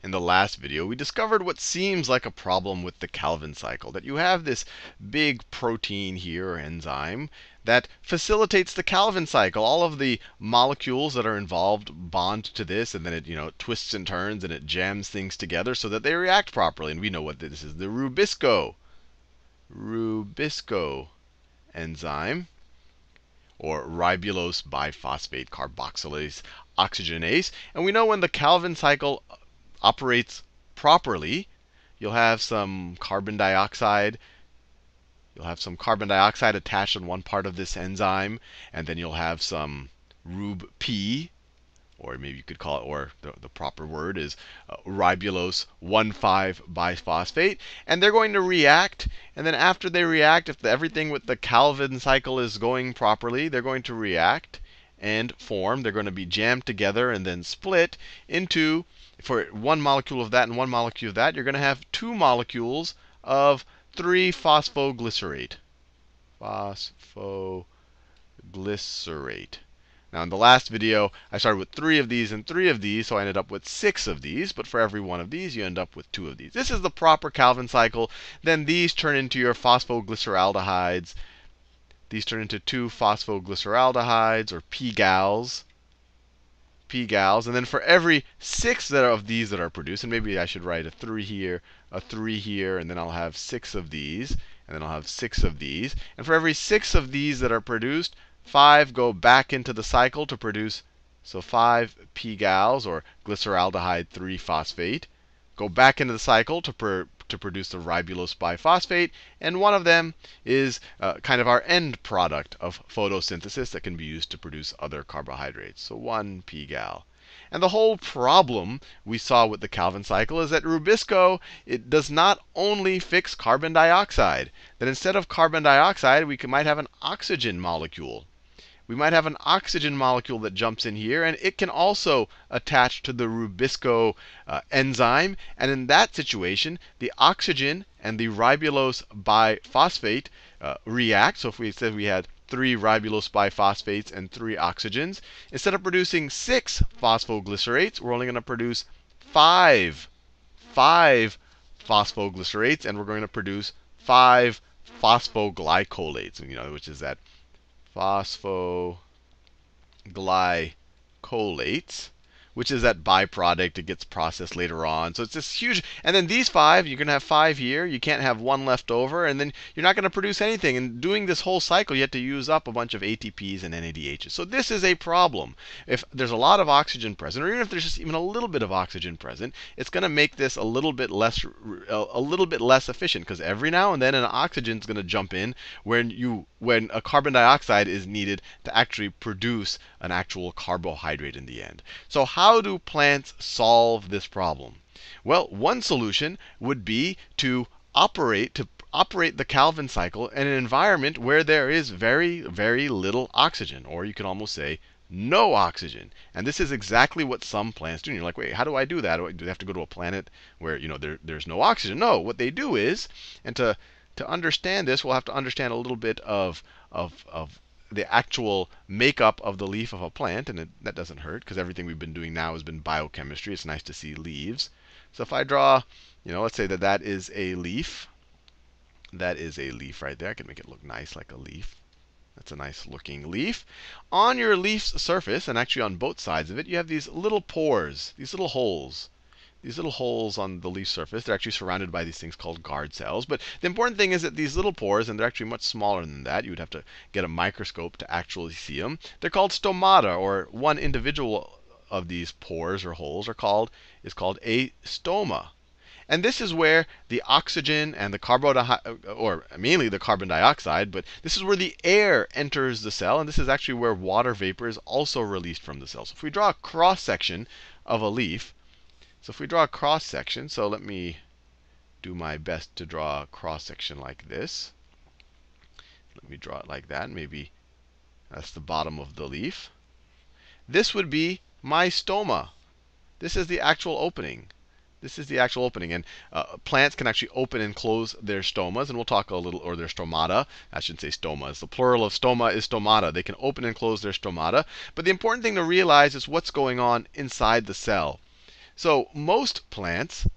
in the last video, we discovered what seems like a problem with the Calvin cycle. That you have this big protein here, or enzyme, that facilitates the Calvin cycle. All of the molecules that are involved bond to this, and then it twists and turns, and it jams things together so that they react properly. And we know what this is, the Rubisco enzyme, or ribulose biphosphate carboxylase oxygenase. And we know when the Calvin cycle operates properly, you'll have some carbon dioxide. You'll have some carbon dioxide attached on one part of this enzyme, and then you'll have some Rub-P, or maybe you could call it, or the proper word is ribulose 1,5-biphosphate. And they're going to react. And then after they react, if everything with the Calvin cycle is going properly, they're going to react and form. They're going to be jammed together and then split into, for one molecule of that and one molecule of that, you're going to have two molecules of 3-phosphoglycerate. Phosphoglycerate. Now, in the last video, I started with 3 of these and 3 of these, so I ended up with 6 of these. But for every one of these, you end up with 2 of these. This is the proper Calvin cycle. Then these turn into your phosphoglyceraldehydes. These turn into 2 phosphoglyceraldehydes, or P-gals. And then for every 6 of these that are produced, and maybe I should write a 3 here, a 3 here, and then I'll have 6 of these, and then I'll have 6 of these. And for every 6 of these that are produced, 5 go back into the cycle to produce, so 5 P-gals, or glyceraldehyde 3-phosphate, go back into the cycle to produce the ribulose biphosphate. And one of them is kind of our end product of photosynthesis that can be used to produce other carbohydrates. So 1 P-gal. And the whole problem we saw with the Calvin cycle is that Rubisco, it does not only fix carbon dioxide. That instead of carbon dioxide, we might have an oxygen molecule. We might have an oxygen molecule that jumps in here, and it can also attach to the Rubisco enzyme. And in that situation, the oxygen and the ribulose biphosphate react. So if we said we had 3 ribulose biphosphates and 3 oxygens, instead of producing 6 phosphoglycerates, we're only going to produce 5 phosphoglycerates, and we're going to produce 5 phosphoglycolates, which is that phosphoglycolates, which is that byproduct. It gets processed later on. So it's this huge. And then these 5, you're going to have 5 here. You can't have 1 left over. And then you're not going to produce anything. And doing this whole cycle, you have to use up a bunch of ATPs and NADHs. So this is a problem. If there's a lot of oxygen present, or even if there's just even a little bit of oxygen present, it's going to make this a little bit less efficient. Because every now and then an oxygen is going to jump in when a carbon dioxide is needed to actually produce an actual carbohydrate in the end. So how do plants solve this problem? Well, one solution would be to operate the Calvin cycle in an environment where there is very, very little oxygen, or you could almost say no oxygen. And this is exactly what some plants do. And you're like, wait, how do I do that? Do they have to go to a planet where there's no oxygen? No, what they do is, and to understand this, we'll have to understand a little bit of the actual makeup of the leaf of a plant. And that doesn't hurt, because everything we've been doing now has been biochemistry. It's nice to see leaves. So if I draw, let's say that is a leaf. That is a leaf right there. I can make it look nice like a leaf. That's a nice looking leaf. On your leaf's surface, and actually on both sides of it, you have these little pores, these little holes. These little holes on the leaf surface, they're actually surrounded by these things called guard cells. But the important thing is that these little pores, and they're actually much smaller than that. You would have to get a microscope to actually see them. They're called stomata, or one individual of these pores or holes is called a stoma. And this is where the oxygen and the or mainly the carbon dioxide, but this is where the air enters the cell. And this is actually where water vapor is also released from the cell. So if we draw a cross section of a leaf, so if we draw a cross section, so let me do my best to draw a cross section like this. Let me draw it like that. Maybe that's the bottom of the leaf. This would be my stoma. This is the actual opening. This is the actual opening. And plants can actually open and close their stomas. And we'll talk a little, or their stomata. I shouldn't say stomas. The plural of stoma is stomata. They can open and close their stomata. But the important thing to realize is what's going on inside the cell. So most plants,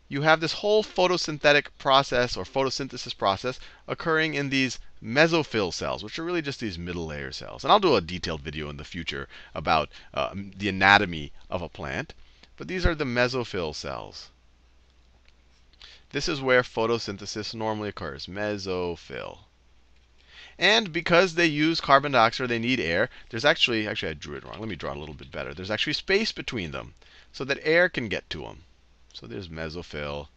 you have this whole photosynthetic process or photosynthesis process occurring in these mesophyll cells, which are really just these middle layer cells. And I'll do a detailed video in the future about the anatomy of a plant. But these are the mesophyll cells. This is where photosynthesis normally occurs, mesophyll. And because they use carbon dioxide, they need air. There's actually I drew it wrong. Let me draw it a little bit better. There's actually space between them so that air can get to them. So there's mesophyll,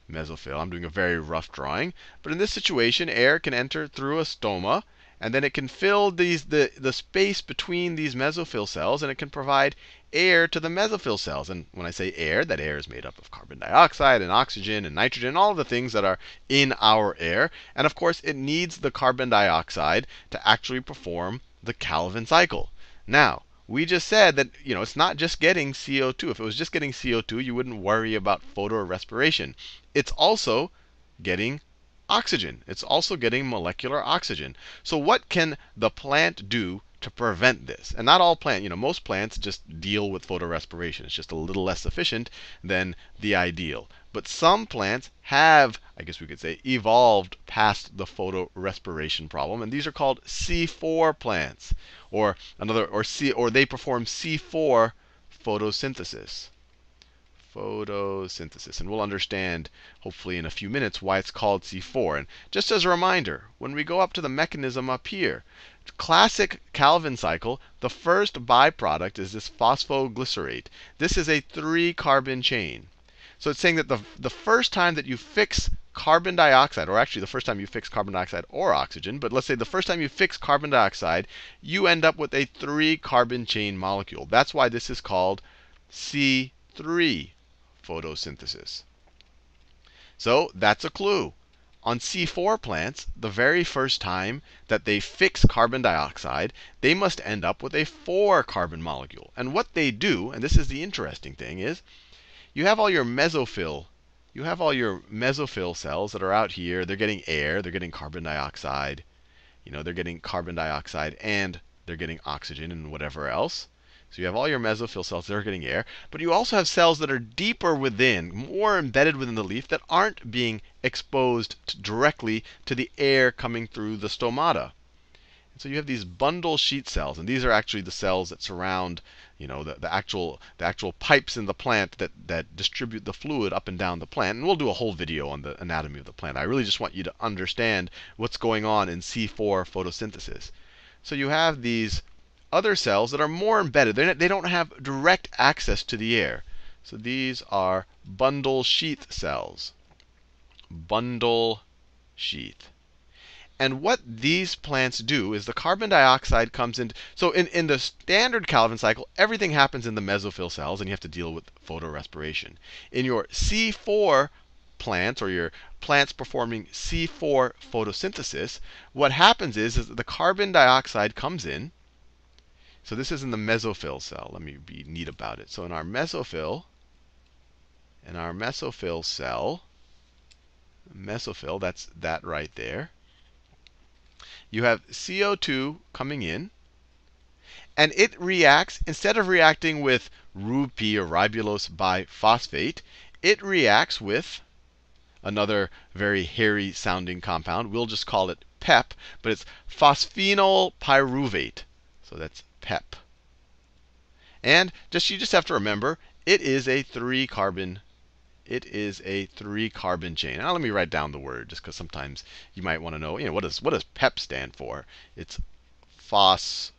mesophyll. I'm doing a very rough drawing. But in this situation, air can enter through a stoma, and then it can fill the space between these mesophyll cells, and it can provide air to the mesophyll cells. And when I say air, that air is made up of carbon dioxide and oxygen and nitrogen, all of the things that are in our air. And of course, it needs the carbon dioxide to actually perform the Calvin cycle. Now, we just said that it's not just getting CO2. If it was just getting CO2, you wouldn't worry about photorespiration. It's also getting oxygen. It's also getting molecular oxygen. So what can the plant do to prevent this? And not all plants, most plants just deal with photorespiration. It's just a little less efficient than the ideal. But some plants have, I guess we could say, evolved past the photorespiration problem, and these are called C4 plants, or they perform C4 photosynthesis. Photosynthesis. And we'll understand, hopefully in a few minutes, why it's called C4. And just as a reminder, when we go up to the mechanism up here, classic Calvin cycle, the first byproduct is this phosphoglycerate. This is a 3-carbon chain. So it's saying that the first time that you fix carbon dioxide, or actually the first time you fix carbon dioxide or oxygen, but let's say the first time you fix carbon dioxide, you end up with a 3-carbon chain molecule. That's why this is called C3 photosynthesis. So that's a clue. On C4 plants, the very first time that they fix carbon dioxide, they must end up with a 4-carbon molecule. And what they do, and this is the interesting thing, is you have all your mesophyll cells that are out here. They're getting air, they're getting carbon dioxide, they're getting carbon dioxide and they're getting oxygen and whatever else. So you have all your mesophyll cells that are getting air, but you also have cells that are deeper within, more embedded within the leaf, that aren't being exposed directly to the air coming through the stomata. And so you have these bundle sheath cells, and these are actually the cells that surround, the actual pipes in the plant that distribute the fluid up and down the plant. And we'll do a whole video on the anatomy of the plant. I really just want you to understand what's going on in C4 photosynthesis. So you have these other cells that are more embedded. They don't have direct access to the air. So these are bundle sheath cells. Bundle sheath. And what these plants do is the carbon dioxide comes in. So in the standard Calvin cycle, everything happens in the mesophyll cells, and you have to deal with photorespiration. In your C4 plants, or your plants performing C4 photosynthesis, what happens is that the carbon dioxide comes in. So this is in the mesophyll cell. Let me be neat about it. So in our mesophyll cell, mesophyll, that's that right there, you have CO2 coming in, and it reacts, instead of reacting with RuP or ribulose biphosphate, it reacts with another very hairy sounding compound. We'll just call it PEP, but it's phosphenyl pyruvate. So that's PEP. And you just have to remember, it is a 3-carbon chain. Now let me write down the word, just because sometimes you might want to know, what does PEP stand for? It's phosphenyl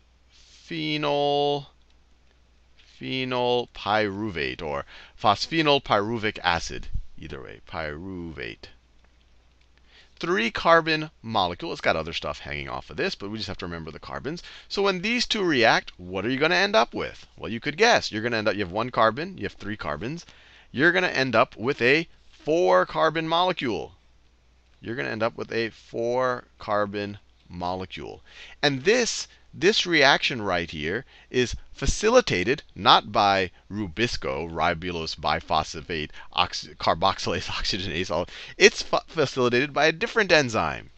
pyruvate, or phosphenyl pyruvic acid. Either way, pyruvate. 3-carbon molecule. It's got other stuff hanging off of this, but we just have to remember the carbons. So when these two react, what are you going to end up with? Well, you could guess. You're going to end up, you have 1 carbon, you have 3 carbons. You're going to end up with a 4-carbon molecule. You're going to end up with a 4-carbon molecule. And this reaction right here is facilitated not by Rubisco, ribulose biphosphate carboxylase oxygenase. It's facilitated by a different enzyme.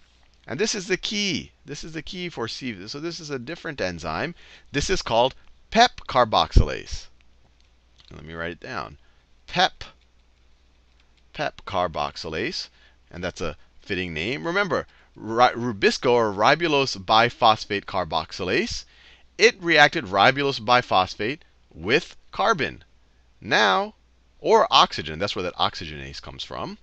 And this is the key. This is the key for C. So this is a different enzyme. This is called Pepcarboxylase. Let me write it down. Pepcarboxylase, and that's a fitting name. Remember, rubisco or ribulose biphosphate carboxylase, it reacted ribulose biphosphate with carbon. Now, or oxygen, that's where that oxygenase comes from.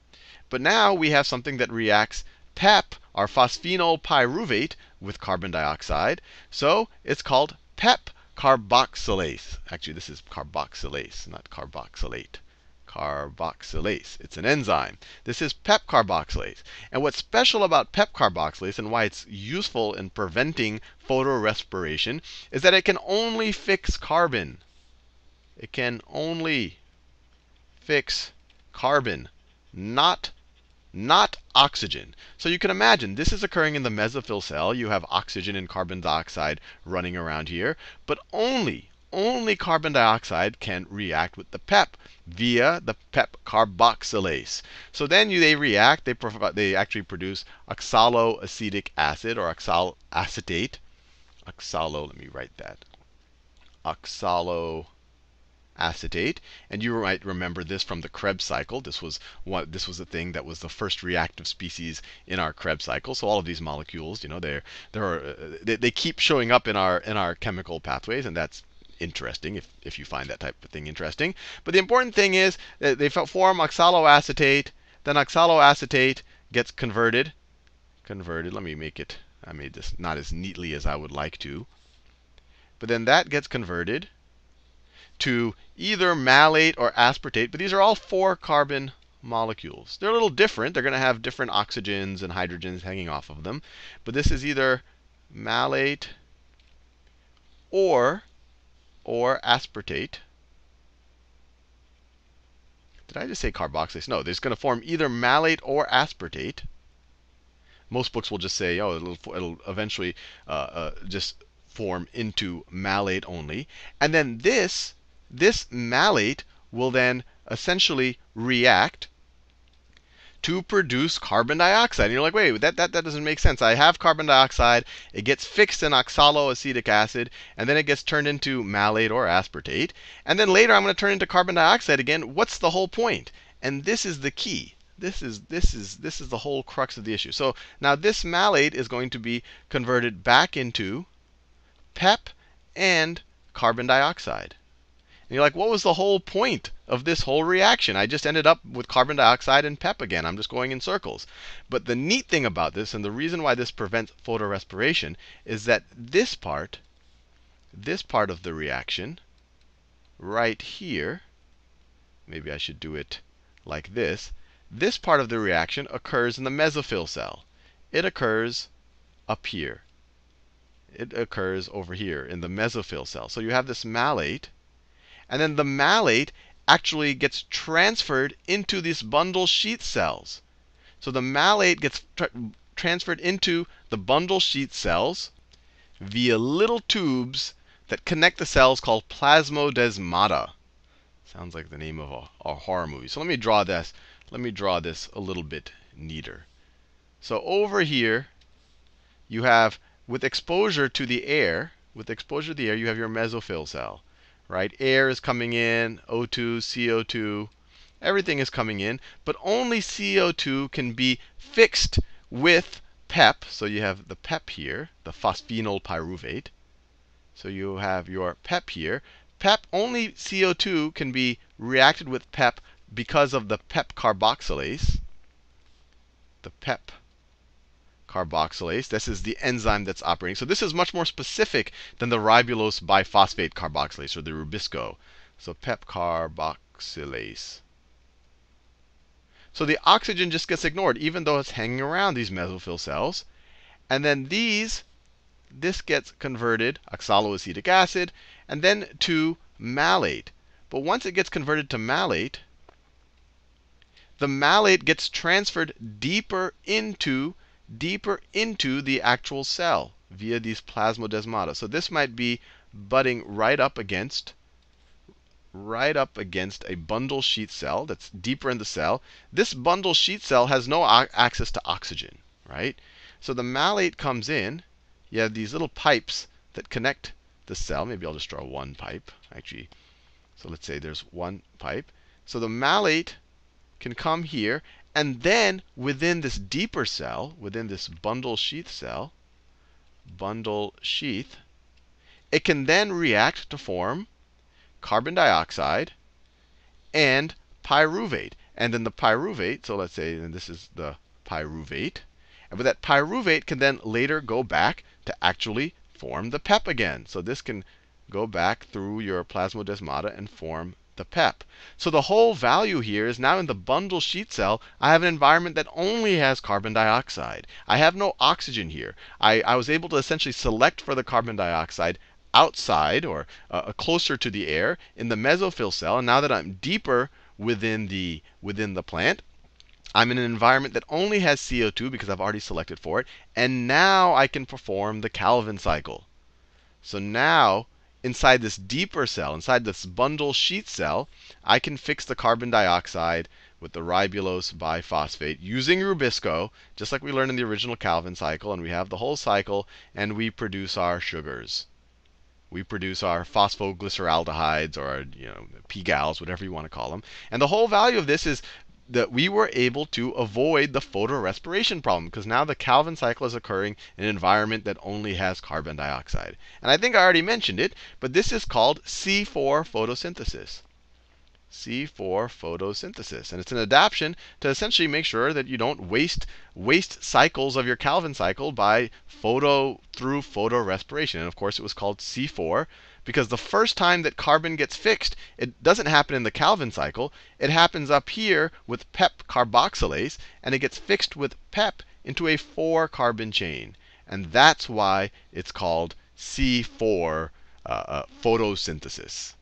But now we have something that reacts PEP, our phosphenol pyruvate, with carbon dioxide. So it's called Pepcarboxylase. Actually, this is carboxylase, not carboxylate. Carboxylase. It's an enzyme. This is Pepcarboxylase. And what's special about Pepcarboxylase and why it's useful in preventing photorespiration is that it can only fix carbon. It can only fix carbon, not oxygen. So you can imagine this is occurring in the mesophyll cell. You have oxygen and carbon dioxide running around here, but only carbon dioxide can react with the PEP via the Pepcarboxylase. So then they react. They actually produce oxaloacetic acid or oxaloacetate. Let me write that. Oxaloacetate. And you might remember this from the Krebs cycle. This was the thing that was the first reactive species in our Krebs cycle. So all of these molecules, they keep showing up in our chemical pathways, and that's interesting if you find that type of thing interesting. But the important thing is that they form oxaloacetate. Then oxaloacetate gets converted. Let me make it. I made this not as neatly as I would like to. But then that gets converted to either malate or aspartate. But these are all 4-carbon molecules. They're a little different. They're going to have different oxygens and hydrogens hanging off of them. But this is either malate or aspartate. Did I just say carboxylase? No, there's going to form either malate or aspartate. Most books will just say, oh, it'll eventually just form into malate only. And then this malate will then essentially react to produce carbon dioxide. And you're like, wait, that doesn't make sense. I have carbon dioxide. It gets fixed in oxaloacetic acid, and then it gets turned into malate or aspartate. And then later I'm going to turn into carbon dioxide again. What's the whole point? And this is the key. This is the whole crux of the issue. So now this malate is going to be converted back into PEP and carbon dioxide. And you're like, what was the whole point of this whole reaction? I just ended up with carbon dioxide and PEP again. I'm just going in circles. But the neat thing about this, and the reason why this prevents photorespiration, is that this part of the reaction, right here, maybe I should do it like this. This part of the reaction occurs in the mesophyll cell. It occurs up here. It occurs over here in the mesophyll cell. So you have this malate. And then the malate actually gets transferred into these bundle sheath cells. So the malate gets transferred into the bundle sheath cells via little tubes that connect the cells called plasmodesmata. Sounds like the name of a horror movie. So let me draw this. Let me draw this a little bit neater. So over here, you have, with exposure to the air, you have your mesophyll cell. Right? Air is coming in, O2, CO2, everything is coming in, but only CO2 can be fixed with PEP. So you have the PEP here, the phosphenol pyruvate. So you have your PEP here. PEP, only CO2 can be reacted with PEP because of the Pepcarboxylase. The Pepcarboxylase. This is the enzyme that's operating. So this is much more specific than the ribulose biphosphate carboxylase or the rubisco. So Pepcarboxylase. So the oxygen just gets ignored, even though it's hanging around these mesophyll cells. And then this gets converted, oxaloacetic acid, and then to malate. But once it gets converted to malate, the malate gets transferred deeper into the actual cell via these plasmodesmata. So this might be butting right up against a bundle sheath cell that's deeper in the cell. This bundle sheath cell has no access to oxygen, right? So the malate comes in. You have these little pipes that connect the cell. Maybe I'll just draw one pipe, actually. So let's say there's one pipe. So the malate can come here, and then within this deeper cell, within this bundle sheath cell, it can then react to form carbon dioxide and pyruvate. And then the pyruvate, so let's say and this is the pyruvate. But that pyruvate can then later go back to actually form the PEP again. So this can go back through your plasmodesmata and form the PEP. So the whole value here is now in the bundle sheath cell, I have an environment that only has carbon dioxide. I have no oxygen here. I was able to essentially select for the carbon dioxide outside or closer to the air in the mesophyll cell. And now that I'm deeper within the plant, I'm in an environment that only has CO2 because I've already selected for it. And now I can perform the Calvin cycle. So now, inside this deeper cell, inside this bundle sheath cell, I can fix the carbon dioxide with the ribulose biphosphate using Rubisco, just like we learned in the original Calvin cycle. And we have the whole cycle, and we produce our sugars. We produce our phosphoglyceraldehydes, or our, P-gals, whatever you want to call them. And the whole value of this is that we were able to avoid the photorespiration problem, because now the Calvin cycle is occurring in an environment that only has carbon dioxide. And I think I already mentioned it, but this is called C4 photosynthesis. C4 photosynthesis. And it's an adaptation to essentially make sure that you don't waste cycles of your Calvin cycle by through photorespiration. And of course, it was called C4 because the first time that carbon gets fixed, it doesn't happen in the Calvin cycle. It happens up here with Pepcarboxylase, and it gets fixed with Pep into a 4-carbon chain. And that's why it's called C4 photosynthesis.